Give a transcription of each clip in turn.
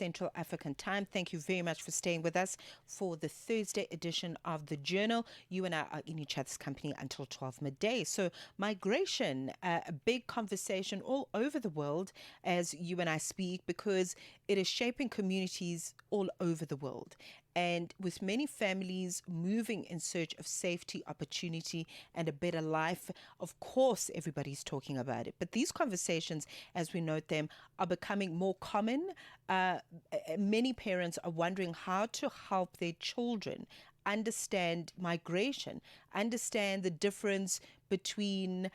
Central African time. Thank you very much for staying with us for the Thursday edition of The Journal. You and I are in each other's company until 12 midday. So migration, a big conversation all over the world as you and I speak, because it is shaping communities all over the world. And with many families moving in search of safety, opportunity, and a better life, of course, everybody's talking about it. But these conversations, as we note them, are becoming more common. Many parents are wondering how to help their children understand migration, understand the difference between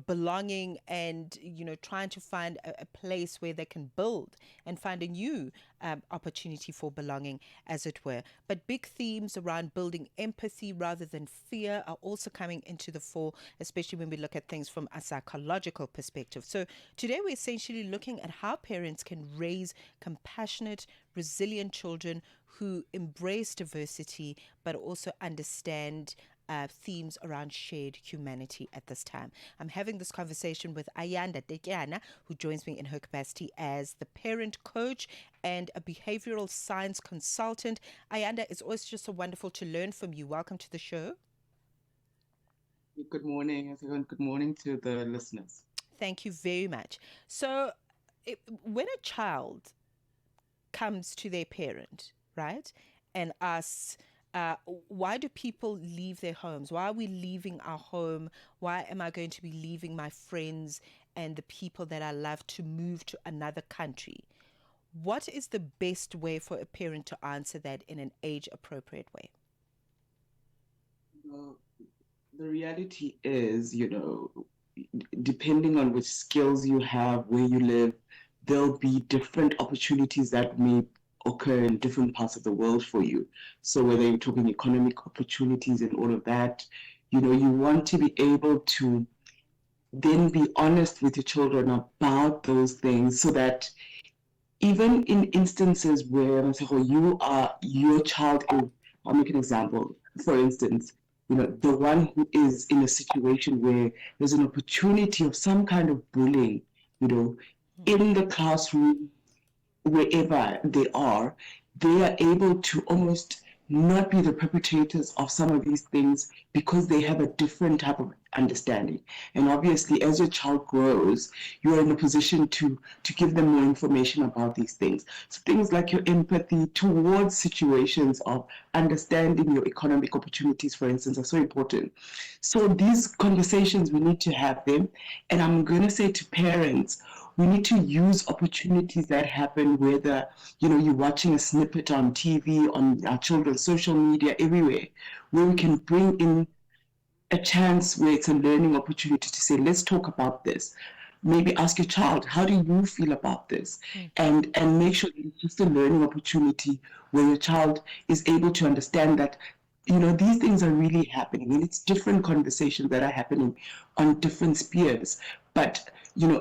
belonging and trying to find a place where they can build and find a new opportunity for belonging, as it were. But big themes around building empathy rather than fear are also coming into the fore, especially when we look at things from a psychological perspective. So today we're essentially looking at how parents can raise compassionate, resilient children who embrace diversity but also understand themes around shared humanity at this time. I'm having this conversation with Ayanda Tetyana, who joins me in her capacity as the parent coach and a behavioral science consultant. Ayanda, it's always just so wonderful to learn from you. Welcome to the show. Good morning, everyone. Good morning to the listeners. Thank you very much. So, when a child comes to their parent, right, and asks, why do people leave their homes? Why are we leaving our home? Why am I going to be leaving my friends and the people that I love to move to another country? What is the best way for a parent to answer that in an age appropriate way? Uh, the reality is, depending on which skills you have, where you live, there'll be different opportunities that may occur in different parts of the world for you. So whether you're talking economic opportunities and all of that, you want to be able to then be honest with your children about those things so that even in instances where your child is, I'll make an example. For instance, the one who is in a situation where there's an opportunity of some kind of bullying, you know, in the classroom, wherever they are able to almost not be the perpetrators of some of these things because they have a different type of understanding. And obviously, as your child grows, you are in a position to give them more information about these things. So things like your empathy towards situations of understanding your economic opportunities, for instance, are so important. So these conversations, we need to have them. And I'm going to say to parents, we need to use opportunities that happen, whether you're watching a snippet on TV, on our children's social media, everywhere, where we can bring in a chance where it's a learning opportunity to say, let's talk about this. Maybe ask your child, how do you feel about this? Mm. And make sure that it's just a learning opportunity where your child is able to understand that these things are really happening, and it's different conversations that are happening on different spheres. But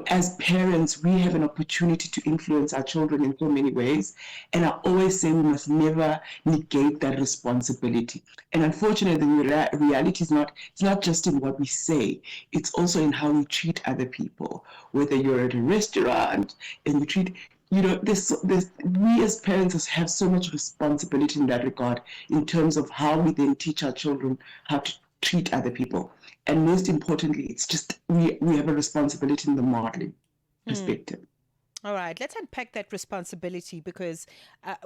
as parents, we have an opportunity to influence our children in so many ways. And I always say we must never negate that responsibility. And unfortunately, the reality is not, it's not just in what we say, it's also in how we treat other people. Whether you're at a restaurant and you treat, we as parents have so much responsibility in that regard, in terms of how we then teach our children how to treat other people. And most importantly, it's just we have a responsibility in the modeling Mm. perspective. All right, let's unpack that responsibility, because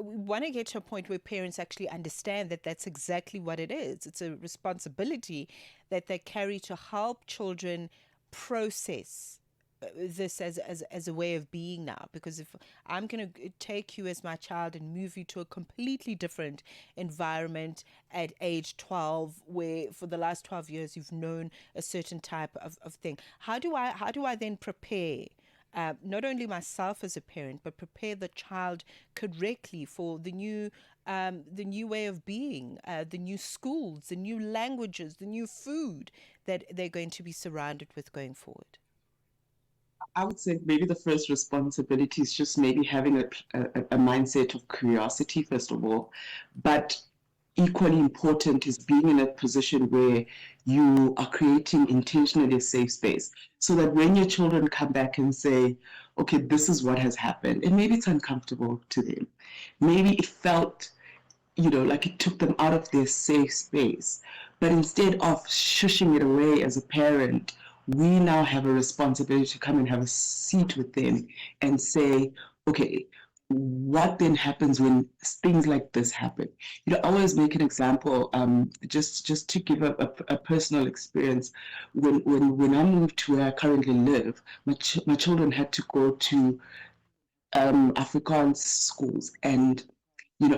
we want to get to a point where parents actually understand that that's exactly what it is. It's a responsibility that they carry to help children process this as a way of being now. Because if I'm going to take you as my child and move you to a completely different environment at age 12, where for the last 12 years you've known a certain type of thing, how do I then prepare not only myself as a parent, but prepare the child correctly for the new way of being, the new schools, the new languages, the new food that they're going to be surrounded with going forward? I would say maybe the first responsibility is just maybe having a mindset of curiosity, first of all. But equally important is being in a position where you are creating intentionally a safe space, so that when your children come back and say, okay, this is what has happened, and maybe it's uncomfortable to them, maybe it felt, like it took them out of their safe space. But instead of shushing it away as a parent, we now have a responsibility to come and have a seat with them and say, okay, what then happens when things like this happen? I always make an example, just to give a personal experience. When I moved to where I currently live, my children had to go to Afrikaans schools. And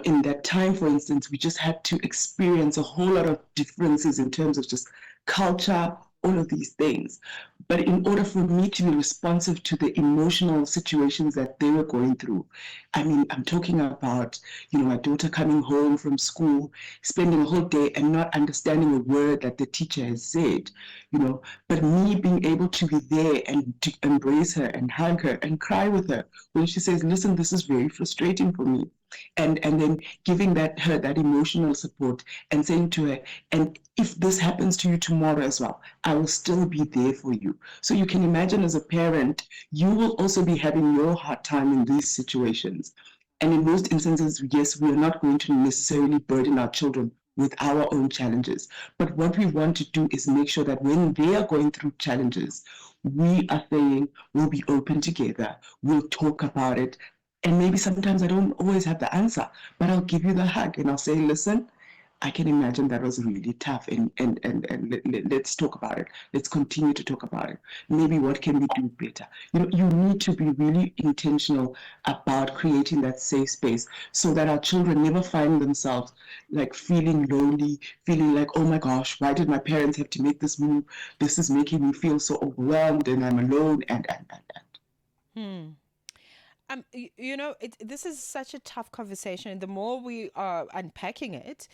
in that time, for instance, we just had to experience a whole lot of differences in terms of just culture, all of these things. But in order for me to be responsive to the emotional situations that they were going through, I mean, I'm talking about, my daughter coming home from school, spending a whole day and not understanding a word that the teacher has said, but me being able to be there and to embrace her and hug her and cry with her when she says, listen, this is very frustrating for me. And then giving her that emotional support and saying to her, and if this happens to you tomorrow as well, I will still be there for you. So you can imagine, as a parent, you will also be having your hard time in these situations. And in most instances, yes, we are not going to necessarily burden our children with our own challenges. But what we want to do is make sure that when they are going through challenges, we are saying, we'll be open together, we'll talk about it. And maybe sometimes I don't always have the answer, but I'll give you the hug and I'll say, listen, I can imagine that was really tough, and let's talk about it. Let's continue to talk about it. Maybe what can we do better? You need to be really intentional about creating that safe space, so that our children never find themselves like feeling lonely, feeling like, oh my gosh, why did my parents have to make this move? This is making me feel so overwhelmed and I'm alone and. Hmm. This is such a tough conversation. And the more we are unpacking it,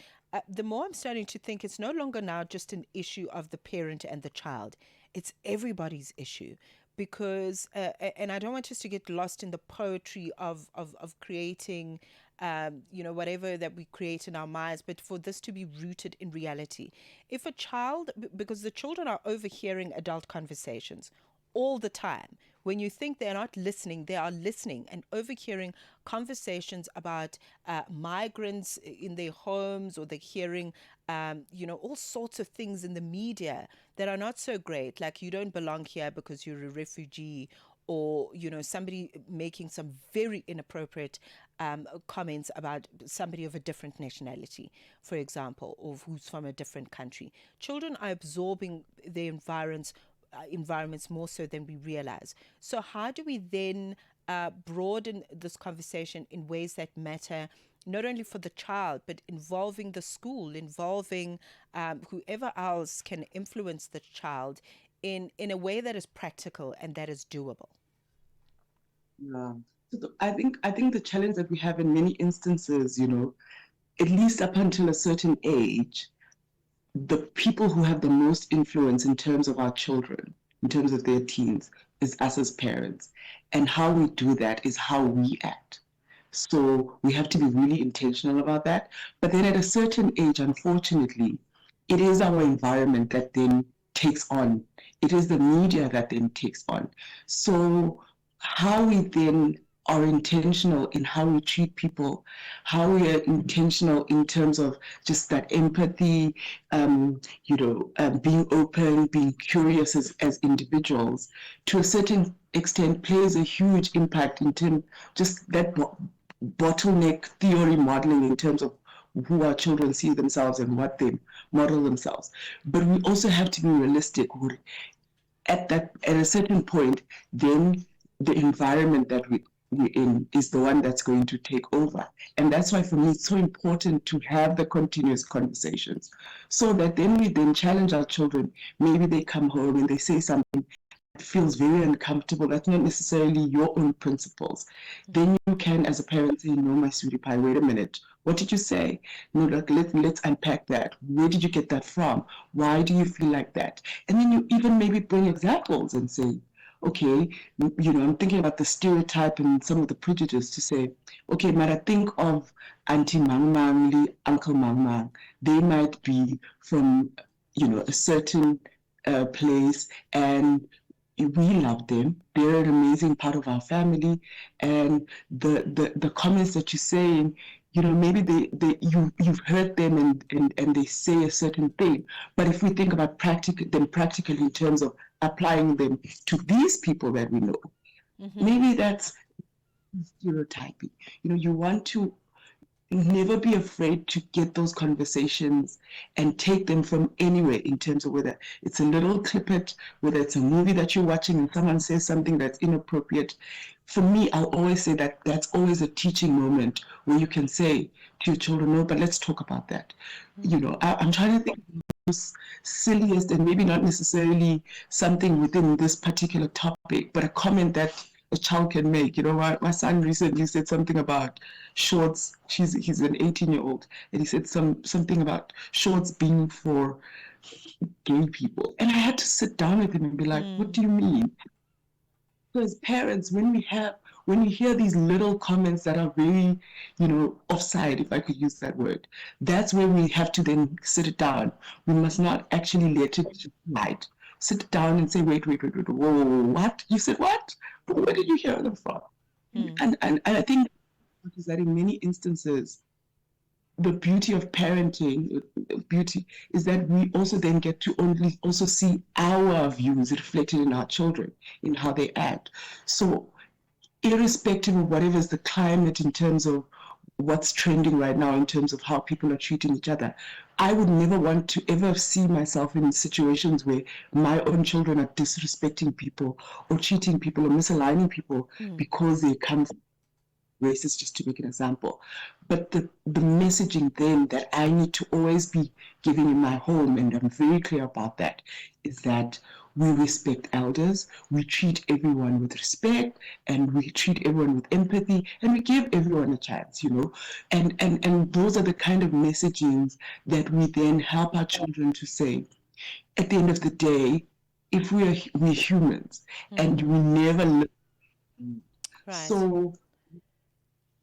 the more I'm starting to think it's no longer now just an issue of the parent and the child. It's everybody's issue. Because, and I don't want us to get lost in the poetry of creating, whatever that we create in our minds, but for this to be rooted in reality. If a child, because the children are overhearing adult conversations all the time. When you think they're not listening, they are listening and overhearing conversations about migrants in their homes, or they're hearing, all sorts of things in the media that are not so great, like you don't belong here because you're a refugee, or somebody making some very inappropriate comments about somebody of a different nationality, for example, or who's from a different country. Children are absorbing their environments more so than we realize. So how do we then broaden this conversation in ways that matter, not only for the child, but involving the school, involving whoever else can influence the child in a way that is practical and that is doable? Yeah. I think the challenge that we have in many instances, at least up until a certain age, the people who have the most influence in terms of our children, in terms of their teens, is us as parents. And how we do that is how we act. So we have to be really intentional about that. But then at a certain age, unfortunately, it is our environment that then takes on, it is the media that then takes on. So how we then are intentional in how we treat people, how we are intentional in terms of just that empathy, being open, being curious as individuals, to a certain extent plays a huge impact in terms just that bottleneck theory modeling in terms of who our children see themselves and what they model themselves. But we also have to be realistic. At a certain point, then the environment that we're in is the one that's going to take over. And that's why for me it's so important to have the continuous conversations, so that then we then challenge our children. Maybe they come home and they say something that feels very uncomfortable, that's not necessarily your own principles. Then you can, as a parent, say, no, my sweetie pie, wait a minute, what did you say? No, like, let's unpack that. Where did you get that from? Why do you feel like that? And then you even maybe bring examples and say, okay, I'm thinking about the stereotype and some of the prejudice to say, okay, might I think of Auntie Mang Mang, Uncle Mang Mang. They might be from, a certain place, and we love them. They're an amazing part of our family. And the comments that you're saying, maybe you've heard them and they say a certain thing. But if we think about practically in terms of applying them to these people that we know, Mm-hmm. maybe that's stereotyping. You want to never be afraid to get those conversations and take them from anywhere, in terms of whether it's a little clippet, whether it's a movie that you're watching and someone says something that's inappropriate. For me, I'll always say that that's always a teaching moment where you can say to your children, no, but let's talk about that. I'm trying to think silliest, and maybe not necessarily something within this particular topic, but a comment that a child can make. My son recently said something about shorts. He's an 18-year-old, and he said something about shorts being for gay people. And I had to sit down with him and be like, what do you mean? So as parents, when we hear these little comments that are very, offside, if I could use that word, that's where we have to then sit it down. We must not actually let it slide. Sit down and say, wait, whoa, what? You said what? Where did you hear them from? And I think is that in many instances, the beauty of parenting, beauty is that we also then get to only also see our views reflected in our children, in how they act. So irrespective of whatever is the climate in terms of what's trending right now, in terms of how people are treating each other, I would never want to ever see myself in situations where my own children are disrespecting people or cheating people or misaligning people because they come from racist, just to make an example. But the messaging then that I need to always be giving in my home, and I'm very clear about that, is that we respect elders, we treat everyone with respect, and we treat everyone with empathy, and we give everyone a chance, and those are the kind of messagings that we then help our children to say, at the end of the day, if we're humans, and we never live. Right. So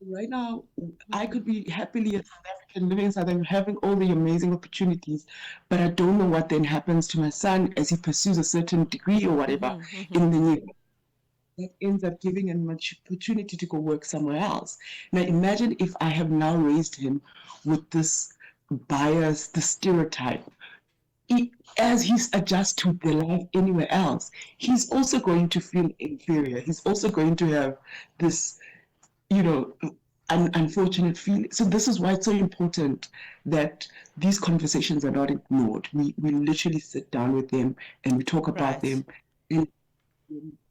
right now, I could be happily a South African, living in South Africa, having all the amazing opportunities, but I don't know what then happens to my son as he pursues a certain degree or whatever in the near. That ends up giving him an opportunity to go work somewhere else. Now, imagine if I have now raised him with this bias, the stereotype. As he adjusts to the life anywhere else, he's also going to feel inferior. He's also going to have this, you know, an unfortunate feeling. So this is why it's so important that these conversations are not ignored. We literally sit down with them and we talk about Right. them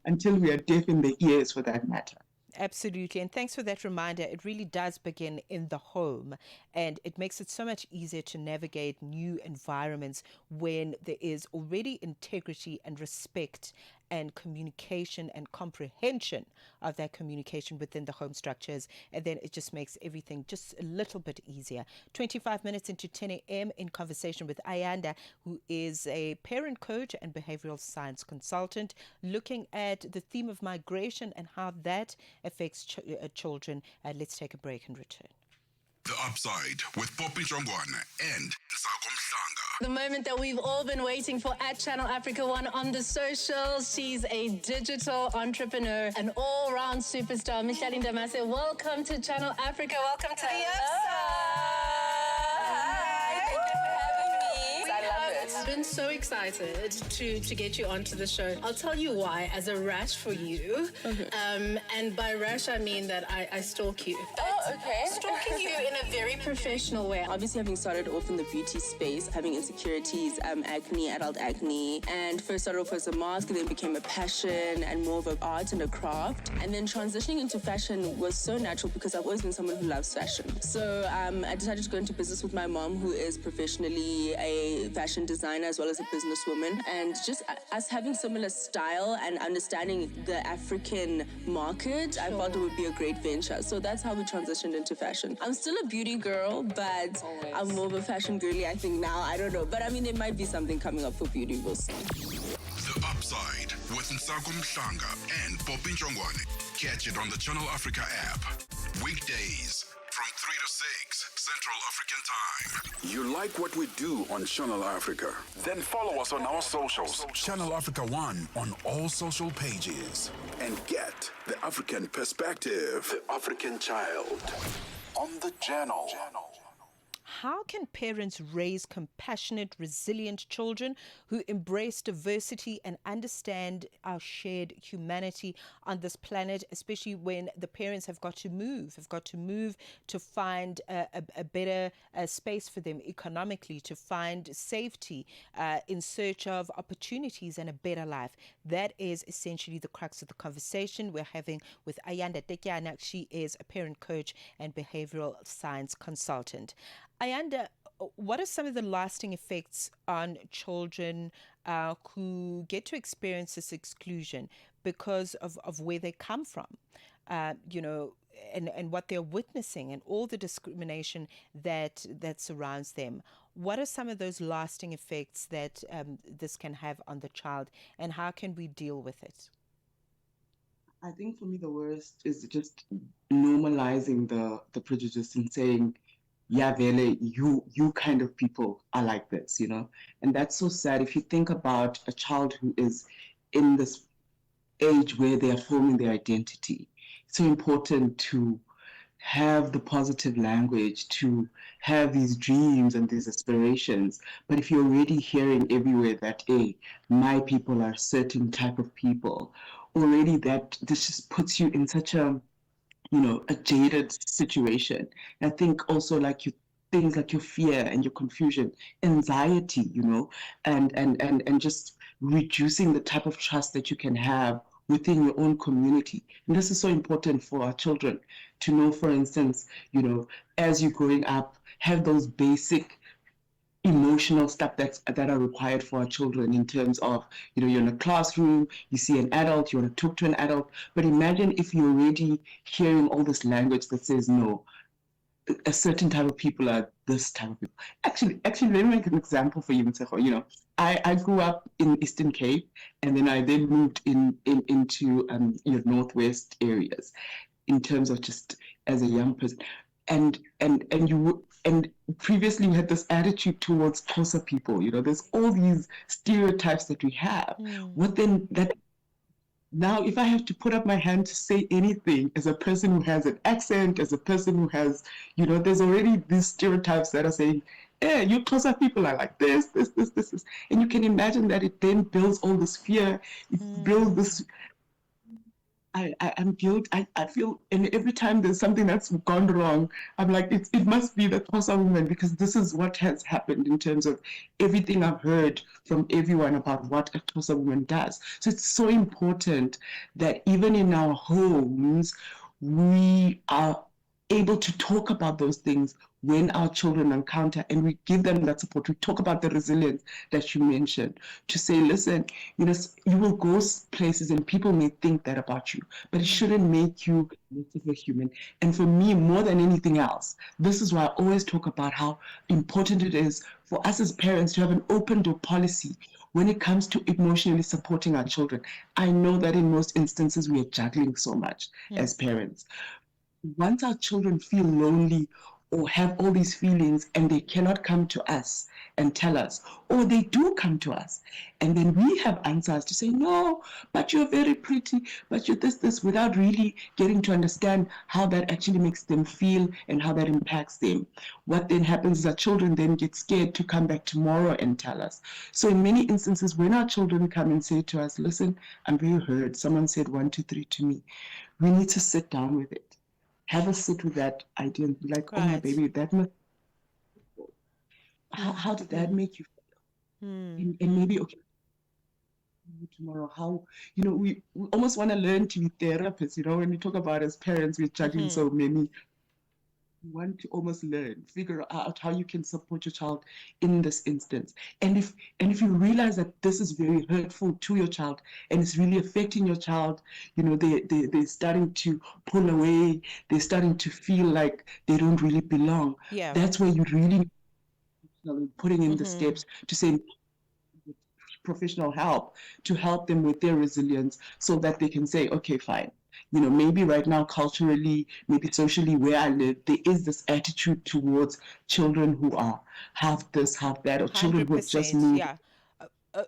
until we are deaf in the ears, for that matter. Absolutely. And thanks for that reminder. It really does begin in the home, and it makes it so much easier to navigate new environments when there is already integrity and respect and communication and comprehension of that communication within the home structures. And then it just makes everything just a little bit easier. 25 minutes into 10 a.m. in conversation with Ayanda, who is a parent coach and behavioral science consultant, looking at the theme of migration and how that affects children. Let's take a break and return. The Upside with Poppy Jongwana and Sako Mhlanga. The moment that we've all been waiting for at Channel Africa One on the socials. She's a digital entrepreneur, an all-round superstar. Micheline Damase, welcome to Channel Africa. Welcome to the Upside. I've been so excited to get you onto the show. I'll tell you why, as a rash for you. And by rash, I mean that I stalk you. Oh, okay. Stalking you in a very professional way. Obviously, having started off in the beauty space, having insecurities, acne, adult acne, and first started off as a mask, and then became a passion and more of an art and a craft. And then transitioning into fashion was so natural because I've always been someone who loves fashion. So I decided to go into business with my mom, who is professionally a fashion designer as well as a businesswoman. And just us having similar style and understanding the African market, I felt it would be a great venture. So that's how we transitioned into fashion. I'm still a beauty girl, but I'm more of a fashion girly, I think now. I don't know. But I mean, there might be something coming up for beauty. We'll see. The Upside. Upside with Nsako Mhlanga and Poppy Njongwane. Catch it on the Channel Africa app. Weekdays from 3 to 6 Central African Time. You like what we do on Channel Africa? Then follow us on our socials. Channel Africa 1 on all social pages. And get the African perspective. The African child on the channel. How can parents raise compassionate, resilient children who embrace diversity and understand our shared humanity on this planet, especially when the parents have got to move to find a better space for them economically, to find safety in search of opportunities and a better life? That is essentially the crux of the conversation we're having with Ayanda Tetyana. She is a parent coach and behavioral science consultant. Ayanda, what are some of the lasting effects on children who get to experience this exclusion because of where they come from, and what they're witnessing and all the discrimination that surrounds them? What are some of those lasting effects that this can have on the child, and how can we deal with it? I think for me the worst is just normalizing the prejudice and saying, yeah, Vele, you kind of people are like this, and that's so sad. If you think about a child who is in this age where they are forming their identity, it's so important to have the positive language, to have these dreams and these aspirations. But if you're already hearing everywhere that, hey, my people are a certain type of people, already that this just puts you in such a jaded situation. And I think also things like your fear and your confusion, anxiety, and just reducing the type of trust that you can have within your own community. And this is so important for our children to know, for instance, as you're growing up, have those basic emotional stuff that are required for our children in terms of, you're in a classroom, you see an adult, you want to talk to an adult. But imagine if you're already hearing all this language that says, no, a certain type of people are this type of people. Actually, let me make an example for you, Mtseho. I grew up in Eastern Cape, and then I moved into Northwest areas in terms of just as a young person. And previously we had this attitude towards Xhosa people. There's all these stereotypes that we have. What then that now, if I have to put up my hand to say anything as a person who has an accent, as a person who has, there's already these stereotypes that are saying, you Xhosa people are like this. And you can imagine that it then builds all this fear. It builds this. I feel, and every time there's something that's gone wrong, I'm like, it must be the Xhosa woman, because this is what has happened in terms of everything I've heard from everyone about what a Xhosa woman does. So it's so important that even in our homes, we are able to talk about those things when our children encounter, and we give them that support. We talk about the resilience that you mentioned, to say, listen, you will go places and people may think that about you, but it shouldn't make you less of a human. And for me, more than anything else, this is why I always talk about how important it is for us as parents to have an open door policy when it comes to emotionally supporting our children. I know that in most instances we are juggling so much as parents. Once our children feel lonely or have all these feelings and they cannot come to us and tell us, or they do come to us, and then we have answers to say, no, but you're very pretty, but you're this, without really getting to understand how that actually makes them feel and how that impacts them. What then happens is our children then get scared to come back tomorrow and tell us. So in many instances, when our children come and say to us, listen, I'm very hurt, someone said 1, 2, 3 to me, we need to sit down with it. Have a sit with that idea and be like, oh my baby, that must, how did that make you feel? And maybe, okay, tomorrow, how, we almost want to learn to be therapists, when we talk about as parents, we're juggling so many. You want to almost learn, figure out how you can support your child in this instance. And if you realize that this is very hurtful to your child and it's really affecting your child, they're starting to pull away, they're starting to feel like they don't really belong. That's where you really putting in the steps to say, professional help to help them with their resilience so that they can say, okay, fine. Maybe right now, culturally, maybe socially, where I live, there is this attitude towards children who have this, have that, or children who just 100%. need. Yeah.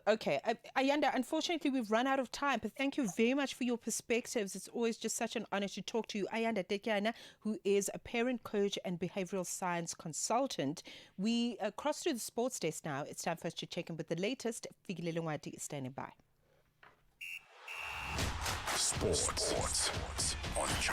Okay. Ayanda, unfortunately, we've run out of time, but thank you very much for your perspectives. It's always just such an honor to talk to you. Ayanda Tetyana, who is a parent coach and behavioral science consultant. We cross to the sports desk now. It's time for us to check in with the latest. Fikile Lungwati is standing by. Sports.